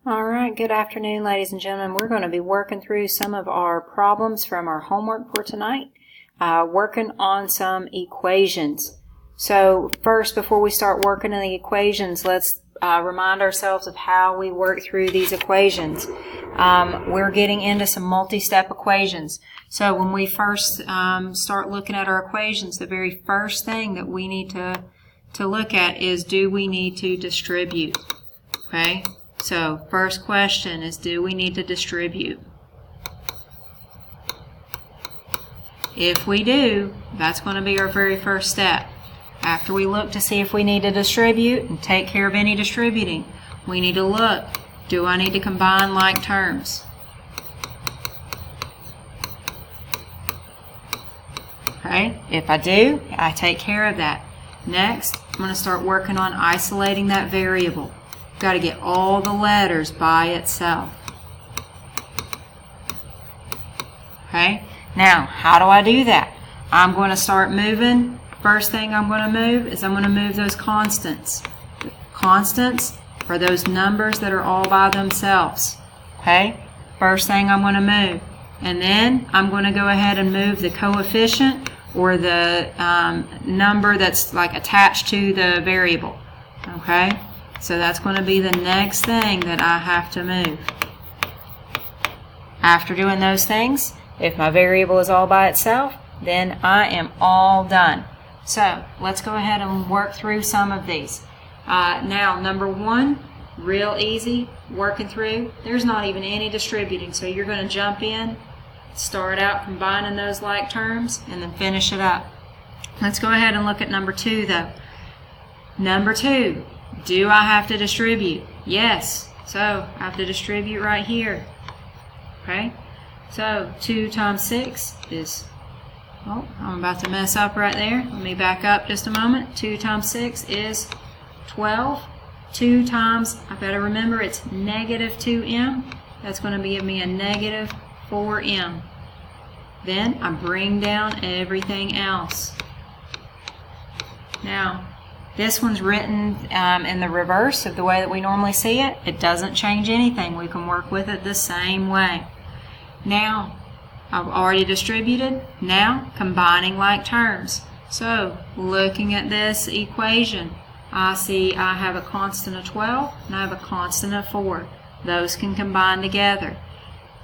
All right, good afternoon, ladies and gentlemen. We're going to be working through some of our problems from our homework for tonight, working on some equations. So first, before we start working on the equations, let's remind ourselves of how we work through these equations. We're getting into some multi-step equations. So when we first start looking at our equations, the very first thing that we need to look at is, do we need to distribute? Okay? So, first question is, do we need to distribute? If we do, that's going to be our very first step. After we look to see if we need to distribute and take care of any distributing, we need to look, do I need to combine like terms? Okay, if I do, I take care of that. Next, I'm going to start working on isolating that variable. Got to get all the letters by itself. Okay, now how do I do that? I'm going to start moving. First thing I'm going to move is I'm going to move those constants. Constants are those numbers that are all by themselves. Okay, first thing I'm going to move. And then I'm going to go ahead and move the coefficient or the number that's like attached to the variable. Okay. So that's going to be the next thing that I have to move. After doing those things, if my variable is all by itself, then I am all done. So let's go ahead and work through some of these. Now, number one, real easy, working through. There's not even any distributing, so you're going to jump in, start out combining those like terms, and then finish it up. Let's go ahead and look at number two, though. Number two. Do I have to distribute? Yes. So I have to distribute right here. Okay. So 2 times 6 is, oh, I'm about to mess up right there. Let me back up just a moment. 2 times 6 is 12. 2 times, I better remember it's negative 2m. That's going to give me a negative 4m. Then I bring down everything else. Now, this one's written in the reverse of the way that we normally see it. It doesn't change anything. We can work with it the same way. Now, I've already distributed. Now, combining like terms. So, looking at this equation, I see I have a constant of 12 and I have a constant of 4. Those can combine together.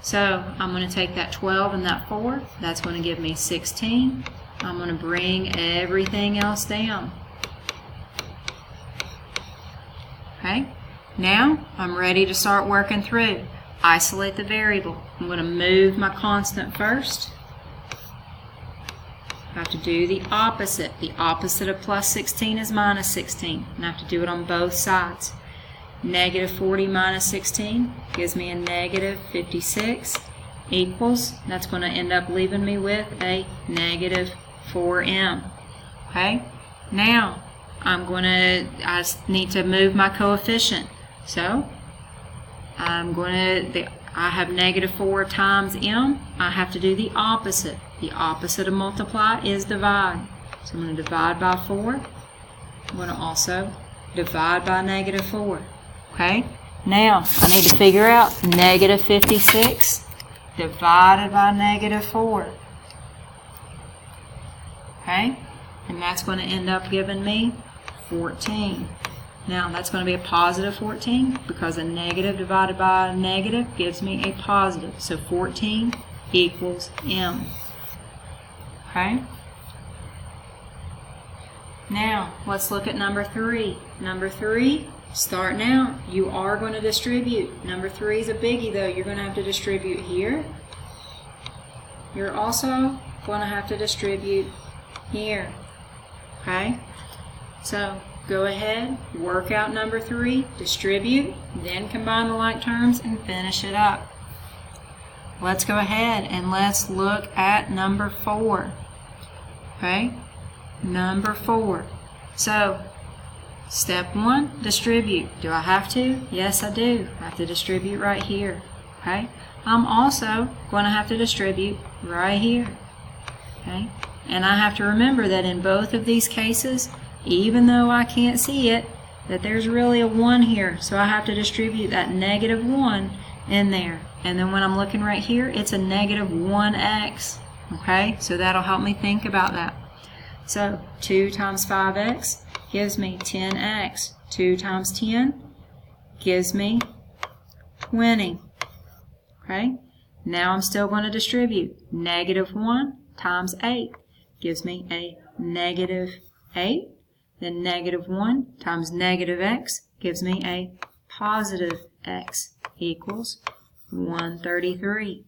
So, I'm going to take that 12 and that 4. That's going to give me 16. I'm going to bring everything else down. Okay, now I'm ready to start working through. Isolate the variable. I'm going to move my constant first. I have to do the opposite. The opposite of plus 16 is minus 16. And I have to do it on both sides. Negative 40 minus 16 gives me a negative 56 equals, that's going to end up leaving me with a negative 4m. Okay, now I need to move my coefficient. So I have negative 4 times m. I have to do the opposite. The opposite of multiply is divide. So I'm going to divide by 4. I'm going to also divide by negative 4. Okay? Now I need to figure out negative 56 divided by negative 4. Okay? And that's going to end up giving me 14. Now that's going to be a positive 14 because a negative divided by a negative gives me a positive. So 14 equals m. Okay? Now let's look at number 3. Number 3, starting out, you are going to distribute. Number 3 is a biggie though. You're going to have to distribute here. You're also going to have to distribute here. Okay? So go ahead, work out number 3, distribute, then combine the like terms and finish it up. Let's go ahead and let's look at number 4. Okay? Number 4. So, step 1, distribute. Do I have to? Yes, I do. I have to distribute right here. Okay? I'm also going to have to distribute right here. Okay? And I have to remember that in both of these cases, even though I can't see it, that there's really a 1 here, so I have to distribute that negative 1 in there. And then when I'm looking right here, it's a negative 1x. Okay, so that'll help me think about that. So 2 times 5x gives me 10x. 2 times 10 gives me 20. Okay, now I'm still going to distribute. Negative 1 times 8 gives me a negative 8. Then negative 1 times negative x gives me a positive x equals 133.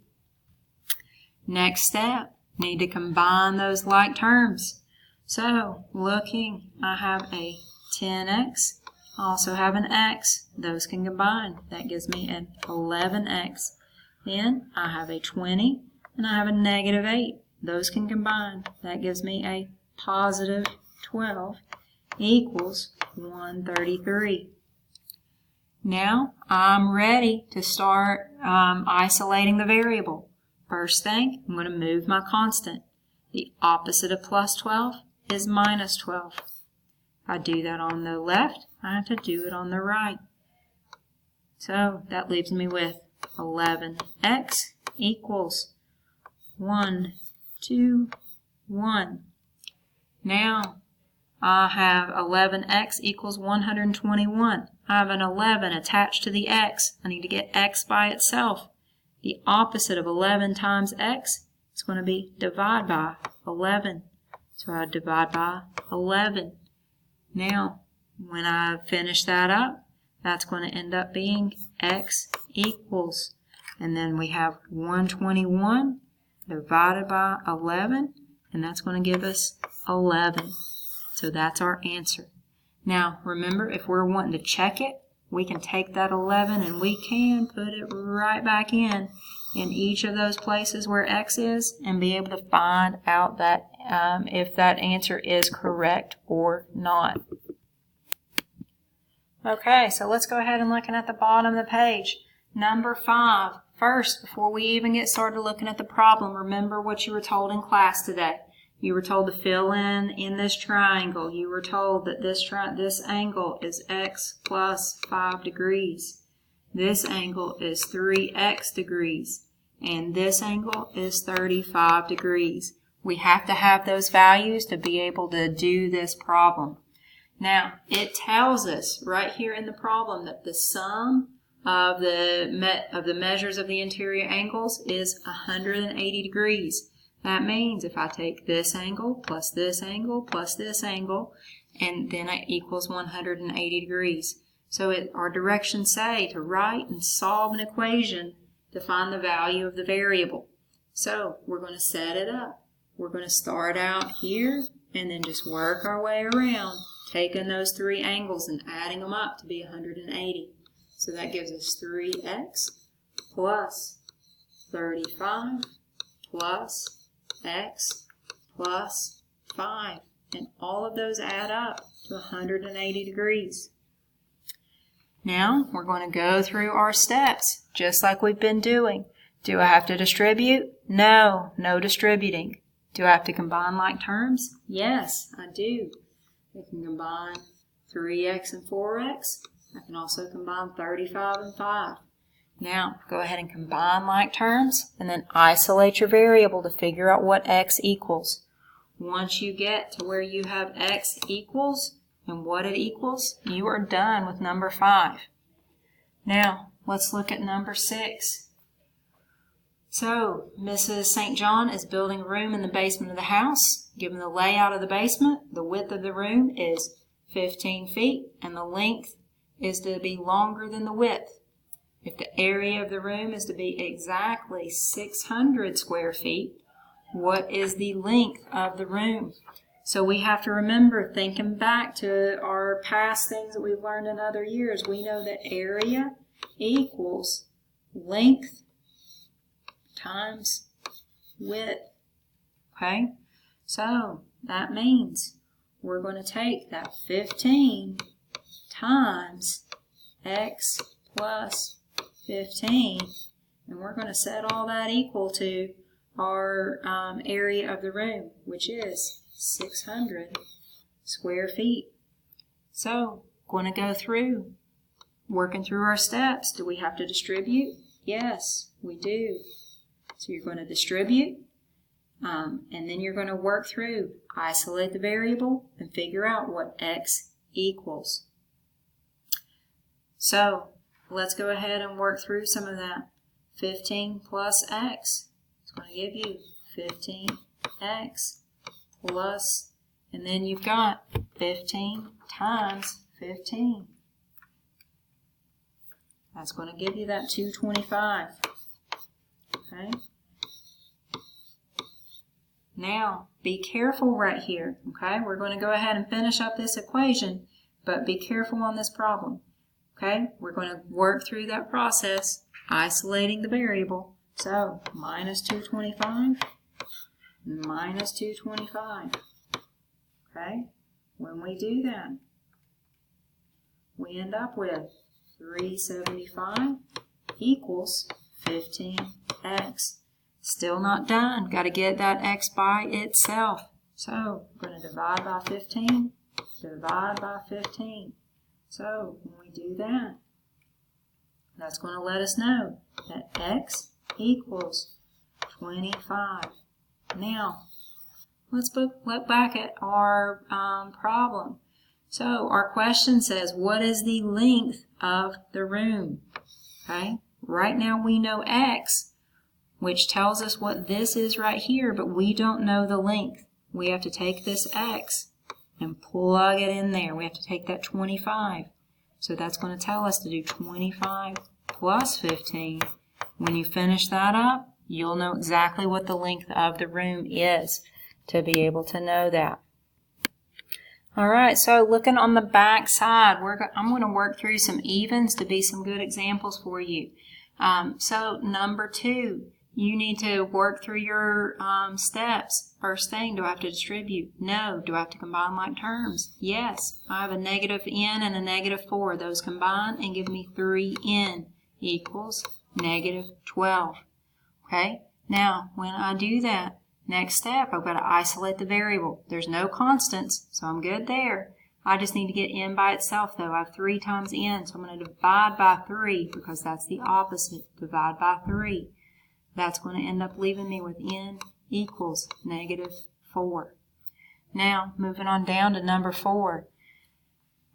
Next step, need to combine those like terms. So looking, I have a 10x, I also have an x. Those can combine. That gives me an 11x. Then I have a 20 and I have a negative 8. Those can combine. That gives me a positive 12 equals 133. Now I'm ready to start isolating the variable. First thing, I'm going to move my constant. The opposite of plus 12 is minus 12. If I do that on the left, I have to do it on the right. So that leaves me with 11x equals 1, 2, 1. Now I have 11x equals 121. I have an 11 attached to the x. I need to get x by itself. The opposite of 11 times x is going to be divide by 11. So I divide by 11. Now, when I finish that up, that's going to end up being x equals. And then we have 121 divided by 11, and that's going to give us 11. So that's our answer. Now, remember, if we're wanting to check it, we can take that 11 and we can put it right back in each of those places where x is and be able to find out that if that answer is correct or not. Okay, so let's go ahead and look at the bottom of the page. Number 5. First, before we even get started looking at the problem, remember what you were told in class today. You were told to fill in this triangle. You were told that this angle is x plus 5 degrees. This angle is 3x degrees. And this angle is 35 degrees. We have to have those values to be able to do this problem. Now, it tells us right here in the problem that the sum of the measures of the interior angles is 180 degrees. That means if I take this angle plus this angle plus this angle, and then it equals 180 degrees. So our directions say to write and solve an equation to find the value of the variable. So we're going to set it up. We're going to start out here and then just work our way around, taking those 3 angles and adding them up to be 180. So that gives us 3x plus 35 plus x plus 5. And all of those add up to 180 degrees. Now we're going to go through our steps just like we've been doing. Do I have to distribute? No, no distributing. Do I have to combine like terms? Yes, I do. I can combine 3x and 4x. I can also combine 35 and 5. Now, go ahead and combine like terms and then isolate your variable to figure out what x equals. Once you get to where you have x equals and what it equals, you are done with number 5. Now, let's look at number 6. So, Mrs. St. John is building a room in the basement of the house. Given the layout of the basement, the width of the room is 15 feet and the length is to be longer than the width. If the area of the room is to be exactly 600 square feet, what is the length of the room? So we have to remember, thinking back to our past things that we've learned in other years, we know that area equals length times width. Okay? So that means we're going to take that 15 times x plus 15, and we're going to set all that equal to our area of the room, which is 600 square feet. So going to go through, working through our steps. Do we have to distribute? Yes, we do. So you're going to distribute, and then you're going to work through, isolate the variable, and figure out what x equals. So let's go ahead and work through some of that. 15 plus x. It's going to give you 15x plus, and then you've got 15 times 15. That's going to give you that 225. Okay? Now, be careful right here. Okay? We're going to go ahead and finish up this equation, but be careful on this problem. Okay? We're going to work through that process, isolating the variable. So, minus 225, minus 225. Okay? When we do that, we end up with 375 equals 15x. Still not done. Got to get that x by itself. So, we're going to divide by 15, divide by 15. So, when we do that, that's going to let us know that x equals 25. Now, let's look back at our problem. So, our question says, what is the length of the room? Okay, right now we know x, which tells us what this is right here, but we don't know the length. We have to take this x and plug it in there. We have to take that 25. So that's going to tell us to do 25 plus 15. When you finish that up, you'll know exactly what the length of the room is to be able to know that. All right, so looking on the back side, I'm going to work through some evens to be some good examples for you. So number 2, you need to work through your steps. First thing, do I have to distribute? No. Do I have to combine like terms? Yes. I have a negative n and a negative 4. Those combine and give me 3n equals negative 12. Okay? Now, when I do that, next step, I've got to isolate the variable. There's no constants, so I'm good there. I just need to get n by itself, though. I have 3 times n, so I'm going to divide by 3 because that's the opposite. Divide by 3. That's going to end up leaving me with n equals negative 4. Now, moving on down to number 4.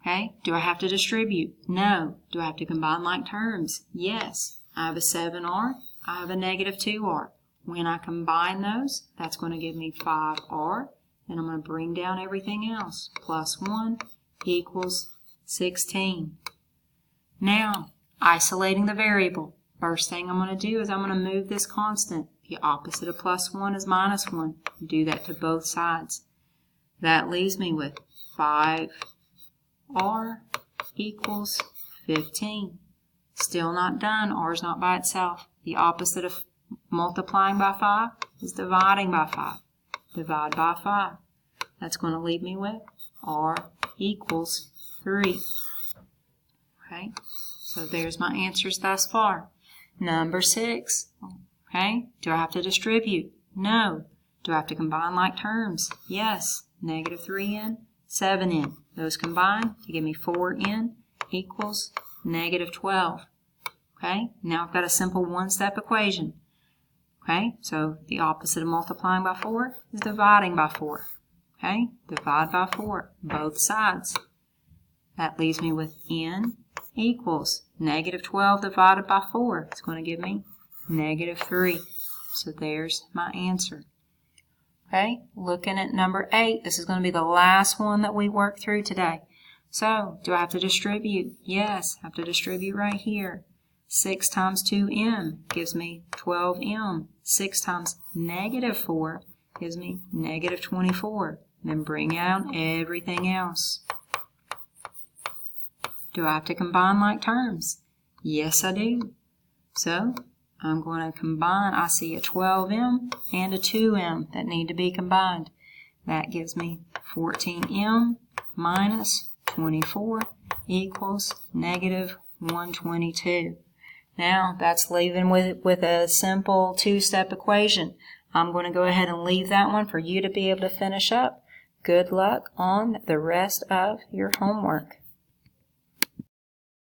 Okay, do I have to distribute? No. Do I have to combine like terms? Yes. I have a 7r. I have a negative 2r. When I combine those, that's going to give me 5r, and I'm going to bring down everything else. Plus 1 equals 16. Now, isolating the variable. First thing I'm going to do is I'm going to move this constant. The opposite of plus 1 is minus 1. Do that to both sides. That leaves me with 5r equals 15. Still not done. R is not by itself. The opposite of multiplying by 5 is dividing by 5. Divide by 5. That's going to leave me with r equals 3. Okay, so there's my answers thus far. Number 6. Okay, do I have to distribute? No. Do I have to combine like terms? Yes. Negative 3n, 7n. Those combine to give me 4n equals negative 12. Okay, now I've got a simple one-step equation. Okay, so the opposite of multiplying by 4 is dividing by 4. Okay, divide by 4, both sides. That leaves me with n equals negative 12 divided by 4. It's going to give me negative 3. So there's my answer. Okay, looking at number 8, this is going to be the last one that we work through today. So, do I have to distribute? Yes, I have to distribute right here. 6 times 2m gives me 12m. 6 times negative 4 gives me negative 24. Then bring out everything else. Do I have to combine like terms? Yes, I do. So, I'm going to combine. I see a 12m and a 2m that need to be combined. That gives me 14m minus 24 equals negative 122. Now, that's leaving with a simple two-step equation. I'm going to go ahead and leave that one for you to be able to finish up. Good luck on the rest of your homework.